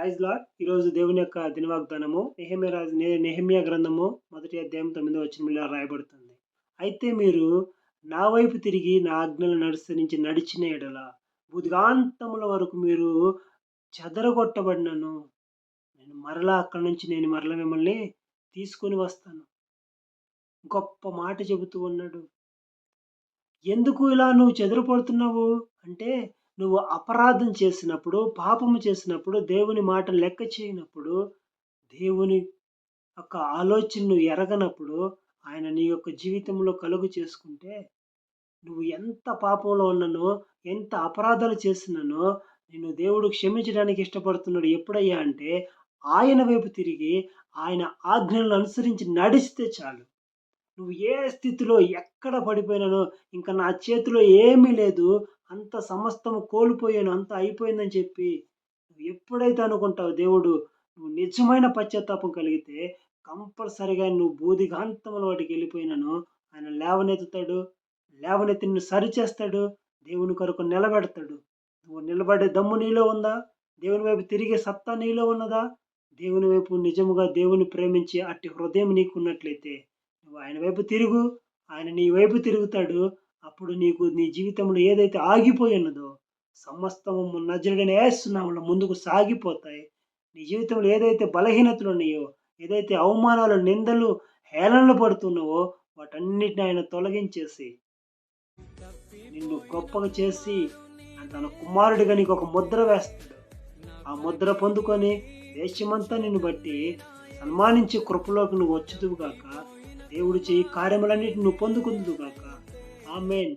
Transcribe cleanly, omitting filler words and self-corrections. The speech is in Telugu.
Praise lord. ఈరోజు దేవుని యొక్క దినవాగ్దానము నెహెమ్యా గ్రంథము 1 అధ్యాయం 9వ వచనంలో ఇలా రాయబడుతుంది. అయితే మీరు నా వైపు తిరిగి నా ఆజ్ఞలను అనుసరించి నడిచిన యెడల బుద్ధిగాంతముల వరకు మీరు చెదరగొట్టబడినను నేను మరలా మిమ్మల్ని తీసుకొని వస్తాను. గొప్ప మాట చెబుతూ ఉన్నాడు. ఎందుకు ఇలా నువ్వు చెదరిపడుతున్నావు అంటే, నువ్వు అపరాధం చేసినప్పుడు, పాపము చేసినప్పుడు, దేవుని మాట లెక్క చేయనప్పుడు, దేవుని యొక్క ఆలోచన నువ్వు ఎరగనప్పుడు, ఆయన నీ యొక్క జీవితంలో కలుగు చేసుకుంటే, నువ్వు ఎంత పాపంలో ఉన్నానో, ఎంత అపరాధాలు చేసినానో, నిన్ను దేవుడు క్షమించడానికి ఇష్టపడుతున్నాడు. ఎప్పుడయ్యా అంటే, ఆయన వైపు తిరిగి, ఆయన ఆజ్ఞలను అనుసరించి నడిస్తే చాలు. నువ్వు ఏ స్థితిలో ఎక్కడ పడిపోయినానో, ఇంక నా చేతిలో ఏమీ లేదు, అంత సమస్తము కోల్పోయాను, అంతా అయిపోయిందని చెప్పి నువ్వు ఎప్పుడైతే అనుకుంటావో నువ్వు నిజమైన పశ్చాత్తాపం కలిగితే కంపల్సరీగా నువ్వు బూదిగాంతముల వాటికెళ్ళిపోయినాను ఆయన లేవనెత్తుతాడు. లేవనెత్తి నిన్ను సరిచేస్తాడు. దేవుని కొరకు నిలబెడతాడు. నువ్వు నిలబడే దమ్ము నీలో ఉందా? దేవుని వైపు తిరిగే సత్తా నీలో ఉన్నదా? దేవుని వైపు నిజముగా దేవుని ప్రేమించే అట్టి హృదయం నీకున్నట్లయితే నువ్వు ఆయన వైపు తిరుగు. ఆయన నీ వైపు తిరుగుతాడు. అప్పుడు నీకు నీ జీవితంలో ఏదైతే ఆగిపోయి ఉన్నదో సమస్తము నజరుడైన యేసు నామములో ముందుకు సాగిపోతాయి. నీ జీవితంలో ఏదైతే బలహీనతలు ఉన్నాయో, ఏదైతే అవమానాలు, నిందలు, హేళనలు పడుతున్నావో వాటన్నిటిని ఆయన తొలగించేసి నిన్ను గొప్పగా చేసి తన కుమారుడిగా నీకు ఒక ముద్ర వేస్తాడు. ఆ ముద్ర పొందుకొని దేశమంతా నిన్ను బట్టి సన్మానించే కృపలోకి నువ్వు వచ్చుదువుగాక. దేవుడు చేయి కార్యములన్నిటిని నువ్వు పొందుకుందువుగాక. ఆమేన్.